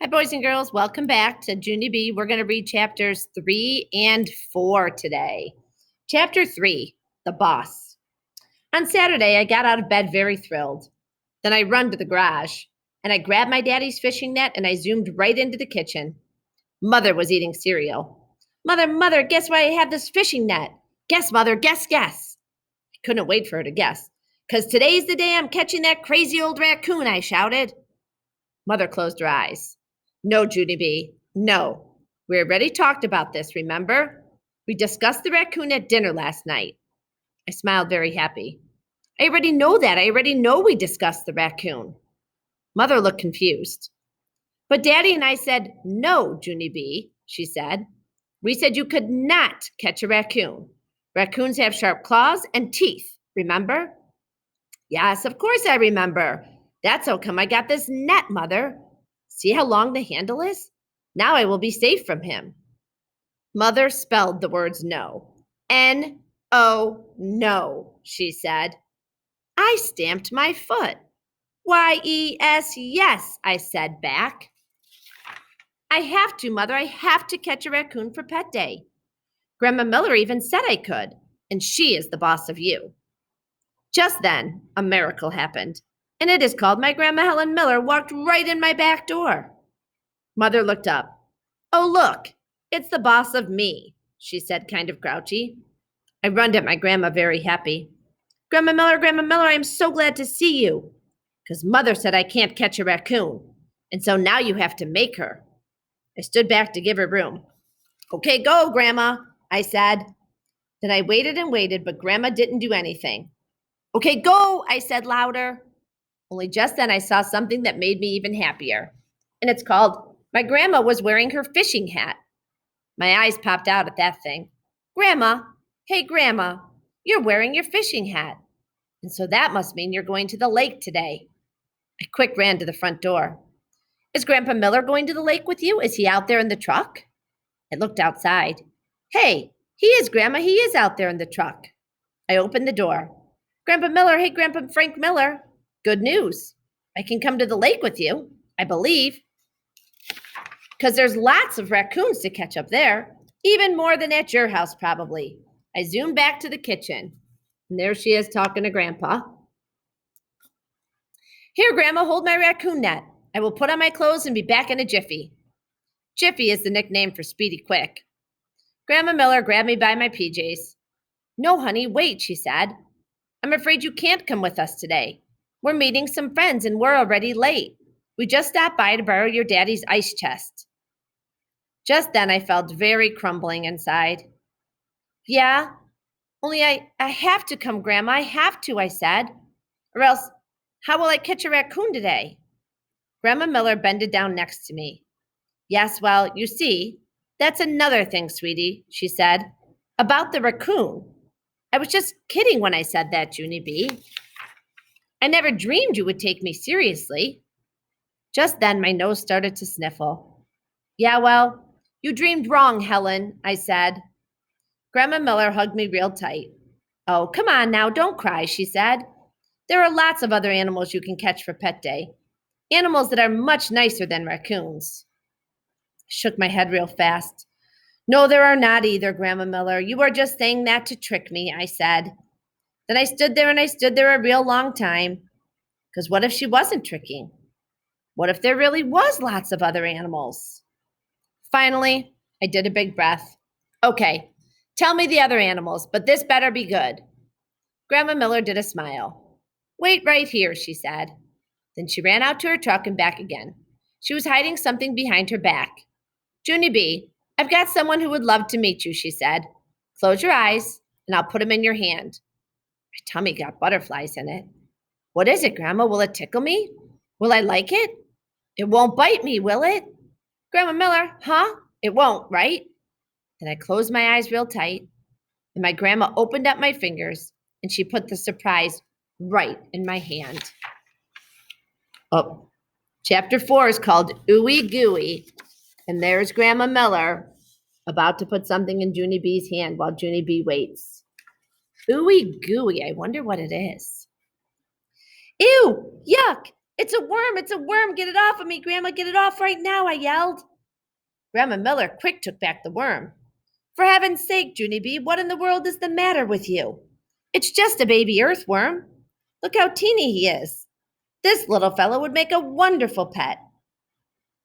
Hi, boys and girls. Welcome back to Junie B. We're going to read chapters 3 and 4 today. Chapter 3, The Boss. On Saturday, I got out of bed very thrilled. Then I run to the garage, and I grabbed my daddy's fishing net, and I zoomed right into the kitchen. Mother was eating cereal. Mother, guess why I have this fishing net? Guess, Mother, guess. I couldn't wait for her to guess. 'Cause today's the day I'm catching that crazy old raccoon, I shouted. Mother closed her eyes. No, Judy B. No. We already talked about this, remember? We discussed the raccoon at dinner last night. I smiled very happy. I already know that. I already know we discussed the raccoon. Mother looked confused. But Daddy and I said, no, Junie B, she said. We said you could not catch a raccoon. Raccoons have sharp claws and teeth, remember? Yes, of course I remember. That's how come I got this net, Mother. See how long the handle is? Now I will be safe from him. Mother spelled the words no. N-O, no, she said. I stamped my foot. Y-E-S, yes, I said back. I have to, Mother. I have to catch a raccoon for pet day. Grandma Miller even said I could, and she is the boss of you. Just then, a miracle happened, and it is called my Grandma Helen Miller walked right in my back door. Mother looked up. Oh, look, it's the boss of me, she said, kind of grouchy. I runned at my grandma very happy. Grandma Miller, I'm so glad to see you. 'Cause Mother said I can't catch a raccoon, and so now you have to make her. I stood back to give her room. Okay, go, Grandma, I said. Then I waited and waited, but Grandma didn't do anything. Okay, go, I said louder. Only just then I saw something that made me even happier. And it's called my grandma was wearing her fishing hat. My eyes popped out at that thing. Grandma, hey, Grandma, you're wearing your fishing hat. And so that must mean you're going to the lake today. I quick ran to the front door. Is Grandpa Miller going to the lake with you? Is he out there in the truck? I looked outside. Hey, he is, Grandma. He is out there in the truck. I opened the door. Grandpa Miller, hey, Grandpa Frank Miller. Good news. I can come to the lake with you, I believe. Because there's lots of raccoons to catch up there, even more than at your house, probably. I zoomed back to the kitchen, and there she is talking to Grandpa. Here, Grandma, hold my raccoon net. I will put on my clothes and be back in a jiffy. Jiffy is the nickname for Speedy Quick. Grandma Miller grabbed me by my PJs. No, honey, wait, she said. I'm afraid you can't come with us today. We're meeting some friends and we're already late. We just stopped by to borrow your daddy's ice chest. Just then I felt very crumbling inside. Yeah, only I have to come, Grandma. I have to, I said. Or else, how will I catch a raccoon today? Grandma Miller bended down next to me. Yes, well, you see, that's another thing, sweetie, she said. About the raccoon. I was just kidding when I said that, Junie B. I never dreamed you would take me seriously. Just then my nose started to sniffle. Yeah, well, you dreamed wrong, Helen, I said. Grandma Miller hugged me real tight. Oh, come on now, don't cry, she said. There are lots of other animals you can catch for pet day. Animals that are much nicer than raccoons. I shook my head real fast. No, there are not either, Grandma Miller. You are just saying that to trick me, I said. Then I stood there a real long time. Because what if she wasn't tricking? What if there really was lots of other animals? Finally, I did a big breath. Okay, tell me the other animals, but this better be good. Grandma Miller did a smile. Wait right here, she said. Then she ran out to her truck and back again. She was hiding something behind her back. Junie B, I've got someone who would love to meet you, she said. Close your eyes, and I'll put him in your hand. My tummy got butterflies in it. What is it, Grandma? Will it tickle me? Will I like it? It won't bite me, will it? Grandma Miller, huh? It won't, right? Then I closed my eyes real tight, and my grandma opened up my fingers, and she put the surprise right in my hand. Oh, chapter 4 is called Ooey Gooey, and there's Grandma Miller about to put something in Junie B's hand while Junie B waits. Ooey Gooey, I wonder what it is. Ew, yuck, It's a worm, it's a worm. Get it off of me, Grandma, get it off right now, I yelled. Grandma Miller quick took back the worm. For heaven's sake, Junie B., what in the world is the matter with you? It's just a baby earthworm. Look how teeny he is. This little fellow would make a wonderful pet.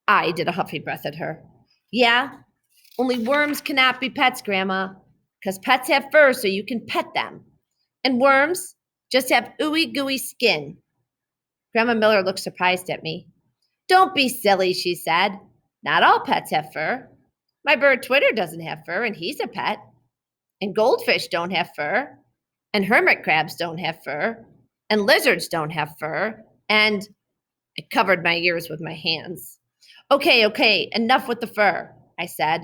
I did a huffy breath at her. Yeah, only worms cannot be pets, Grandma, because pets have fur so you can pet them. And worms just have ooey gooey skin. Grandma Miller looked surprised at me. Don't be silly, she said. Not all pets have fur. My bird Twitter doesn't have fur, and he's a pet. And goldfish don't have fur. And hermit crabs don't have fur. And lizards don't have fur. And I covered my ears with my hands. Okay, enough with the fur, I said.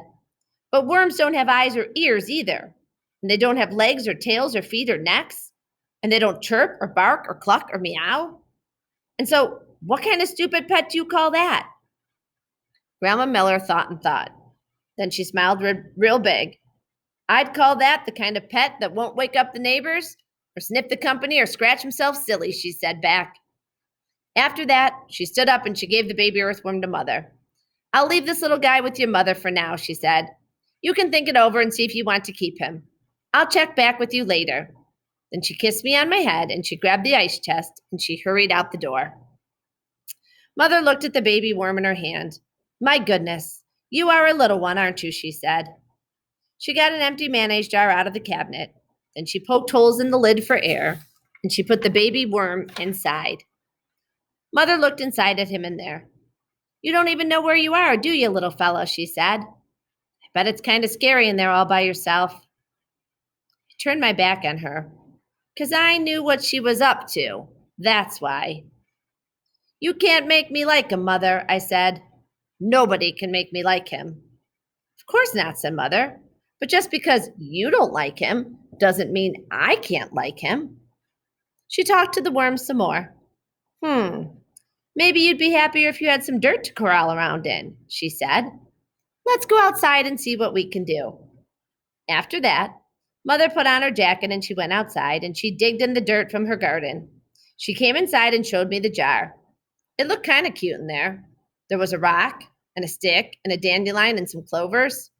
But worms don't have eyes or ears either. And they don't have legs or tails or feet or necks. And they don't chirp or bark or cluck or meow. And so, what kind of stupid pet do you call that? Grandma Miller thought and thought. Then she smiled real big. I'd call that the kind of pet that won't wake up the neighbors or snip the company or scratch himself silly, she said back. After that, she stood up and she gave the baby earthworm to Mother. I'll leave this little guy with your mother for now, she said. You can think it over and see if you want to keep him. I'll check back with you later. Then she kissed me on my head and she grabbed the ice chest and she hurried out the door. Mother looked at the baby worm in her hand. My goodness, you are a little one, aren't you, she said. She got an empty mayonnaise jar out of the cabinet. Then she poked holes in the lid for air and she put the baby worm inside. Mother looked inside at him in there. You don't even know where you are, do you, little fellow, she said. I bet it's kind of scary in there all by yourself. I turned my back on her, 'cause I knew what she was up to. That's why. You can't make me like him, Mother, I said. Nobody can make me like him. Of course not, said Mother. But just because you don't like him doesn't mean I can't like him. She talked to the worm some more. Maybe you'd be happier if you had some dirt to crawl around in, she said. Let's go outside and see what we can do. After that, Mother put on her jacket and she went outside and she digged in the dirt from her garden. She came inside and showed me the jar. It looked kind of cute in there. There was a rock and a stick and a dandelion and some clovers.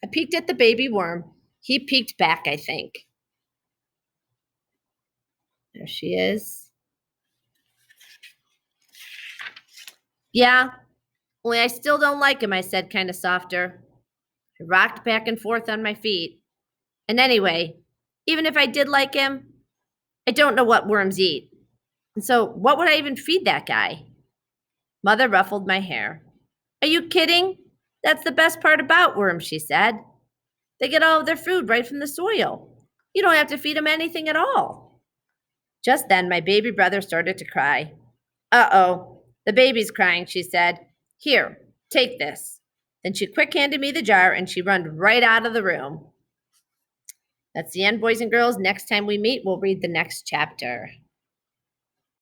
I peeked at the baby worm. He peeked back, I think. There she is. Yeah, only I still don't like him, I said, kind of softer. I rocked back and forth on my feet. And anyway, even if I did like him, I don't know what worms eat. And so what would I even feed that guy? Mother ruffled my hair. Are you kidding? That's the best part about worms, she said. They get all of their food right from the soil. You don't have to feed them anything at all. Just then, my baby brother started to cry. Uh-oh, the baby's crying, she said. Here, take this. Then she quick handed me the jar and she run right out of the room. That's the end, boys and girls. Next time we meet, we'll read the next chapter.